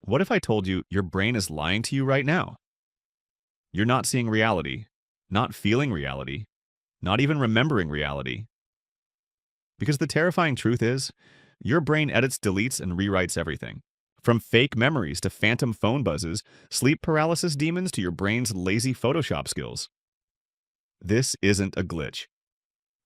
What if I told you your brain is lying to you right now? You're not seeing reality, not feeling reality, not even remembering reality. Because the terrifying truth is, your brain edits, deletes, and rewrites everything. From fake memories to phantom phone buzzes, sleep paralysis demons to your brain's lazy Photoshop skills. This isn't a glitch.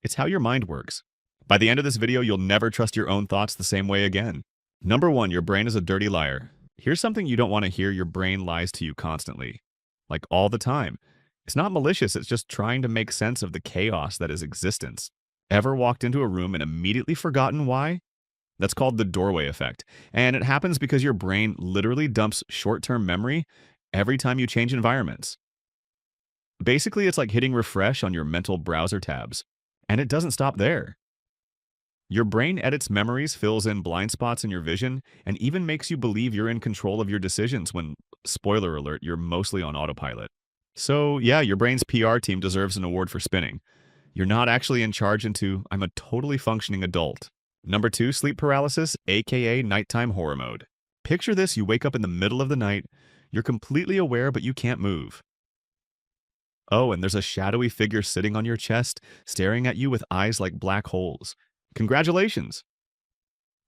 It's how your mind works. By the end of this video, you'll never trust your own thoughts the same way again. Number 1, your brain is a dirty liar. Here's something you don't want to hear: your brain lies to you constantly. Like all the time. It's not malicious, it's just trying to make sense of the chaos that is existence. Ever walked into a room and immediately forgotten why? That's called the doorway effect. And it happens because your brain literally dumps short-term memory every time you change environments. Basically, it's like hitting refresh on your mental browser tabs. And it doesn't stop there. Your brain edits memories, fills in blind spots in your vision, and even makes you believe you're in control of your decisions when, spoiler alert, you're mostly on autopilot. So yeah, your brain's PR team deserves an award for spinning. You're not actually in charge into, I'm a totally functioning adult. Number 2, sleep paralysis, aka nighttime horror mode. Picture this: you wake up in the middle of the night, you're completely aware but you can't move. Oh, and there's a shadowy figure sitting on your chest, staring at you with eyes like black holes. Congratulations!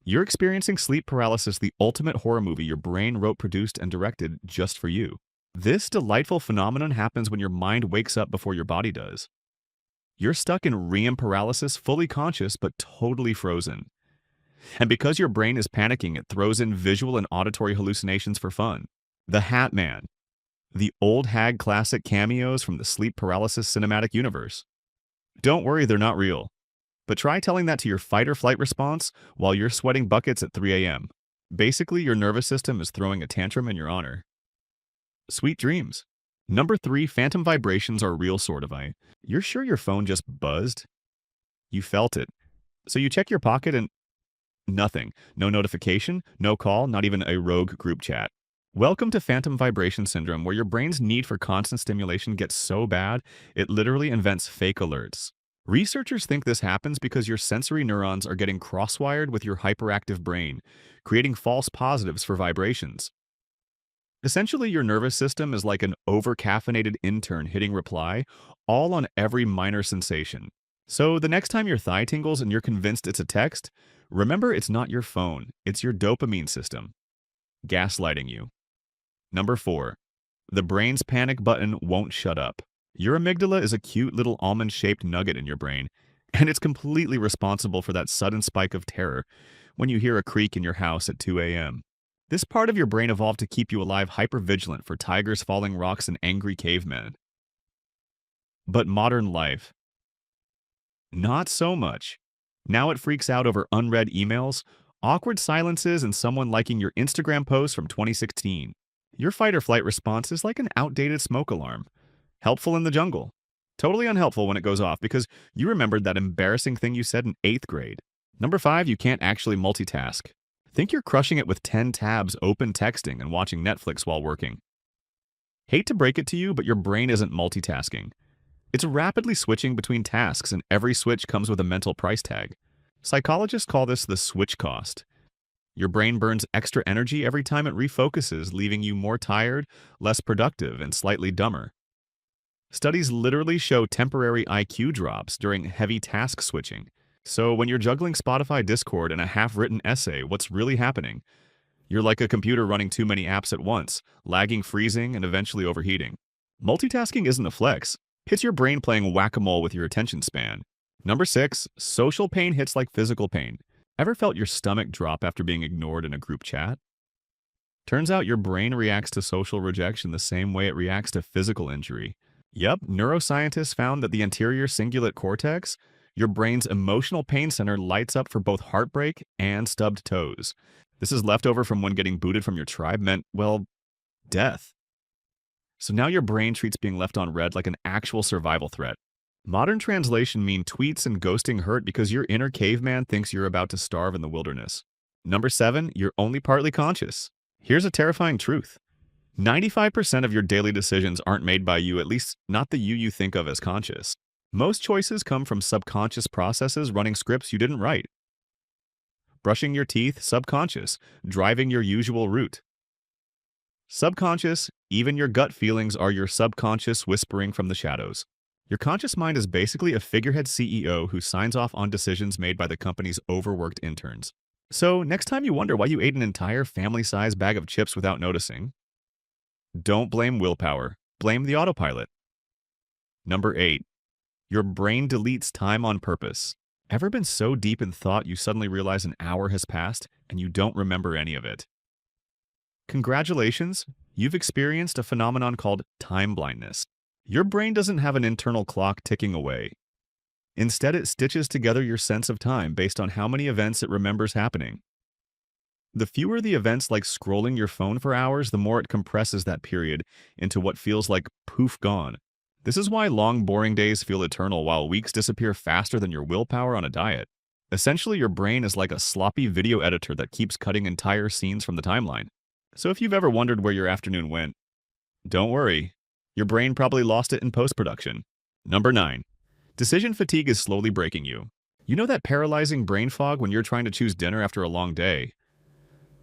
You're experiencing sleep paralysis, the ultimate horror movie your brain wrote, produced, and directed just for you. This delightful phenomenon happens when your mind wakes up before your body does. You're stuck in REM paralysis, fully conscious but totally frozen. And because your brain is panicking, it throws in visual and auditory hallucinations for fun. The Hat Man. The old hag classic cameos from the sleep paralysis cinematic universe. Don't worry, they're not real. But try telling that to your fight or flight response while you're sweating buckets at 3 a.m. Basically, your nervous system is throwing a tantrum in your honor. Sweet dreams. Number 3, phantom vibrations are real, sort of. You're sure your phone just buzzed? You felt it. So you check your pocket and nothing. No notification, no call, not even a rogue group chat. Welcome to phantom vibration syndrome, where your brain's need for constant stimulation gets so bad, it literally invents fake alerts. Researchers think this happens because your sensory neurons are getting cross-wired with your hyperactive brain, creating false positives for vibrations. Essentially, your nervous system is like an over-caffeinated intern hitting reply, all on every minor sensation. So the next time your thigh tingles and you're convinced it's a text, remember it's not your phone, it's your dopamine system gaslighting you. Number 4, the brain's panic button won't shut up. Your amygdala is a cute little almond-shaped nugget in your brain, and it's completely responsible for that sudden spike of terror when you hear a creak in your house at 2 a.m. This part of your brain evolved to keep you alive, hyper-vigilant for tigers, falling rocks, and angry cavemen. But modern life, not so much. Now it freaks out over unread emails, awkward silences, and someone liking your Instagram post from 2016. Your fight or flight response is like an outdated smoke alarm. Helpful in the jungle. Totally unhelpful when it goes off because you remembered that embarrassing thing you said in 8th grade. Number 5, you can't actually multitask. Think you're crushing it with 10 tabs open, texting and watching Netflix while working. Hate to break it to you, but your brain isn't multitasking. It's rapidly switching between tasks, and every switch comes with a mental price tag. Psychologists call this the switch cost. Your brain burns extra energy every time it refocuses, leaving you more tired, less productive, and slightly dumber. Studies literally show temporary IQ drops during heavy task switching. So when you're juggling Spotify, Discord, and a half-written essay, what's really happening? You're like a computer running too many apps at once, lagging, freezing, and eventually overheating. Multitasking isn't a flex. It's your brain playing whack-a-mole with your attention span. Number 6, social pain hits like physical pain. Ever felt your stomach drop after being ignored in a group chat? Turns out your brain reacts to social rejection the same way it reacts to physical injury. Yep, neuroscientists found that the anterior cingulate cortex, your brain's emotional pain center, lights up for both heartbreak and stubbed toes. This is leftover from when getting booted from your tribe meant, well, death. So now your brain treats being left on red like an actual survival threat. Modern translation mean tweets and ghosting hurt because your inner caveman thinks you're about to starve in the wilderness. Number 7, you're only partly conscious. Here's a terrifying truth. 95% of your daily decisions aren't made by you, at least not the you think of as conscious. Most choices come from subconscious processes running scripts you didn't write. Brushing your teeth, subconscious. Driving your usual route. Subconscious, even your gut feelings are your subconscious whispering from the shadows. Your conscious mind is basically a figurehead CEO who signs off on decisions made by the company's overworked interns. So, next time you wonder why you ate an entire family-sized bag of chips without noticing, don't blame willpower. Blame the autopilot. Number 8. Your brain deletes time on purpose. Ever been so deep in thought you suddenly realize an hour has passed and you don't remember any of it? Congratulations, you've experienced a phenomenon called time blindness. Your brain doesn't have an internal clock ticking away. Instead, it stitches together your sense of time based on how many events it remembers happening. The fewer the events like scrolling your phone for hours, the more it compresses that period into what feels like poof gone. This is why long, boring days feel eternal while weeks disappear faster than your willpower on a diet. Essentially, your brain is like a sloppy video editor that keeps cutting entire scenes from the timeline. So if you've ever wondered where your afternoon went, don't worry. Your brain probably lost it in post-production. Number 9. Decision fatigue is slowly breaking you. You know that paralyzing brain fog when you're trying to choose dinner after a long day?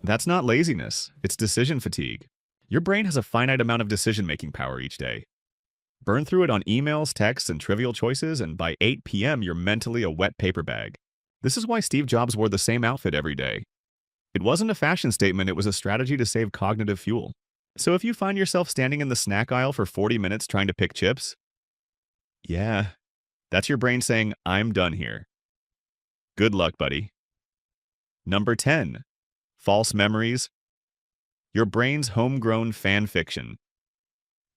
That's not laziness, it's decision fatigue. Your brain has a finite amount of decision-making power each day. Burn through it on emails, texts, and trivial choices, and by 8 p.m. you're mentally a wet paper bag. This is why Steve Jobs wore the same outfit every day. It wasn't a fashion statement, it was a strategy to save cognitive fuel. So if you find yourself standing in the snack aisle for 40 minutes trying to pick chips, yeah, that's your brain saying, I'm done here. Good luck, buddy. Number 10. False memories. Your brain's homegrown fan fiction.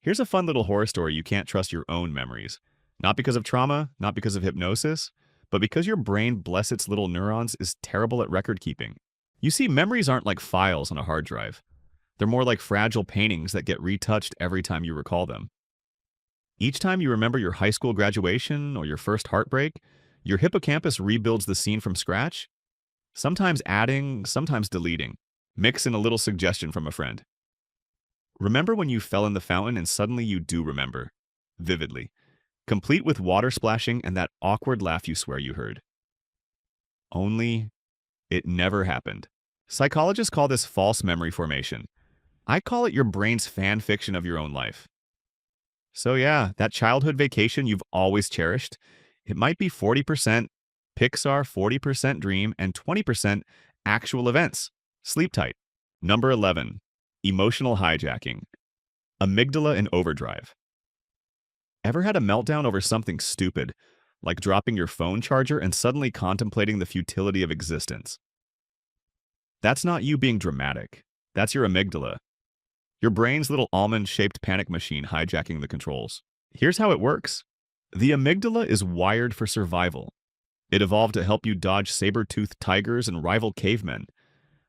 Here's a fun little horror story you can't trust your own memories. Not because of trauma, not because of hypnosis, but because your brain, bless its little neurons, is terrible at record keeping. You see, memories aren't like files on a hard drive. They're more like fragile paintings that get retouched every time you recall them. Each time you remember your high school graduation or your first heartbreak, your hippocampus rebuilds the scene from scratch, sometimes adding, sometimes deleting. Mix in a little suggestion from a friend. Remember when you fell in the fountain and suddenly you do remember, vividly, complete with water splashing and that awkward laugh you swear you heard. Only it never happened. Psychologists call this false memory formation. I call it your brain's fan fiction of your own life. So yeah, that childhood vacation you've always cherished, it might be 40% Pixar, 40% dream, and 20% actual events. Sleep tight. Number 11. Emotional hijacking. Amygdala in overdrive. Ever had a meltdown over something stupid, like dropping your phone charger and suddenly contemplating the futility of existence? That's not you being dramatic. That's your amygdala. Your brain's little almond-shaped panic machine hijacking the controls. Here's how it works. The amygdala is wired for survival. It evolved to help you dodge saber-toothed tigers and rival cavemen.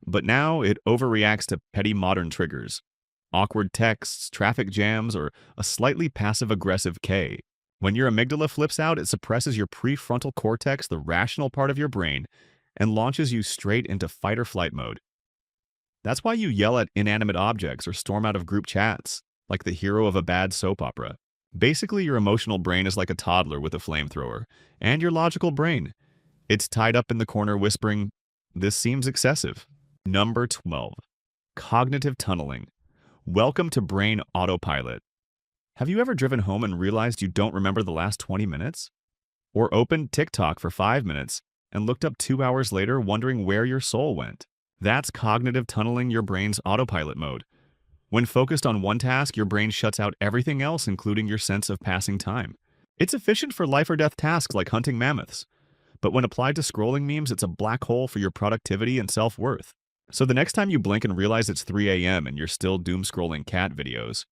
But now it overreacts to petty modern triggers. Awkward texts, traffic jams, or a slightly passive-aggressive K. When your amygdala flips out, it suppresses your prefrontal cortex, the rational part of your brain, and launches you straight into fight-or-flight mode. That's why you yell at inanimate objects or storm out of group chats, like the hero of a bad soap opera. Basically, your emotional brain is like a toddler with a flamethrower, and your logical brain. It's tied up in the corner whispering, "This seems excessive." Number 12. Cognitive tunneling. Welcome to brain autopilot. Have you ever driven home and realized you don't remember the last 20 minutes? Or opened TikTok for 5 minutes and looked up 2 hours later wondering where your soul went? That's cognitive tunneling your brain's autopilot mode. When focused on one task, your brain shuts out everything else, including your sense of passing time. It's efficient for life or death tasks like hunting mammoths. But when applied to scrolling memes, it's a black hole for your productivity and self-worth. So the next time you blink and realize it's 3 a.m. and you're still doom-scrolling cat videos,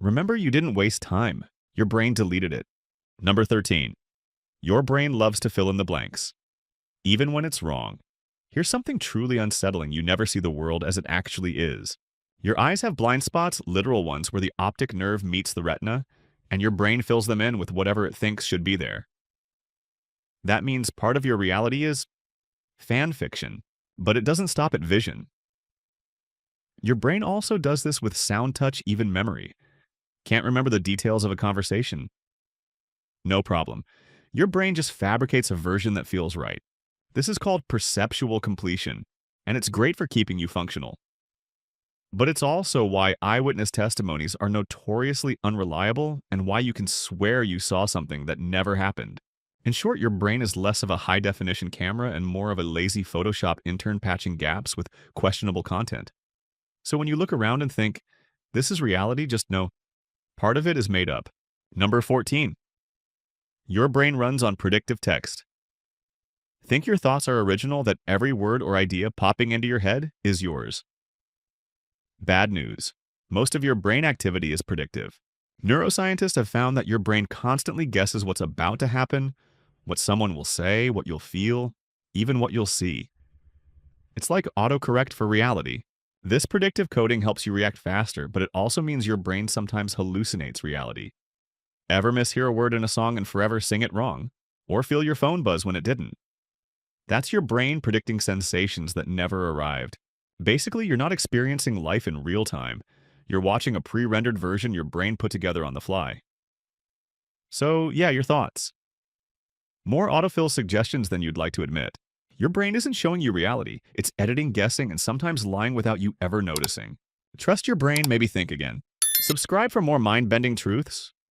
remember you didn't waste time. Your brain deleted it. Number 13. Your brain loves to fill in the blanks, even when it's wrong. Here's something truly unsettling: you never see the world as it actually is. Your eyes have blind spots, literal ones, where the optic nerve meets the retina, and your brain fills them in with whatever it thinks should be there. That means part of your reality is fan fiction, but it doesn't stop at vision. Your brain also does this with sound, touch, even memory. Can't remember the details of a conversation? No problem. Your brain just fabricates a version that feels right. This is called perceptual completion, and it's great for keeping you functional. But it's also why eyewitness testimonies are notoriously unreliable and why you can swear you saw something that never happened. In short, your brain is less of a high-definition camera and more of a lazy Photoshop intern patching gaps with questionable content. So when you look around and think, this is reality, just know part of it is made up. Number 14. Your brain runs on predictive text. Think your thoughts are original, that every word or idea popping into your head is yours. Bad news. Most of your brain activity is predictive. Neuroscientists have found that your brain constantly guesses what's about to happen, what someone will say, what you'll feel, even what you'll see. It's like autocorrect for reality. This predictive coding helps you react faster, but it also means your brain sometimes hallucinates reality. Ever mishear a word in a song and forever sing it wrong? Or feel your phone buzz when it didn't? That's your brain predicting sensations that never arrived. Basically, you're not experiencing life in real time. You're watching a pre-rendered version your brain put together on the fly. So, yeah, your thoughts. More autofill suggestions than you'd like to admit. Your brain isn't showing you reality. It's editing, guessing, and sometimes lying without you ever noticing. Trust your brain, maybe think again. Subscribe for more mind-bending truths.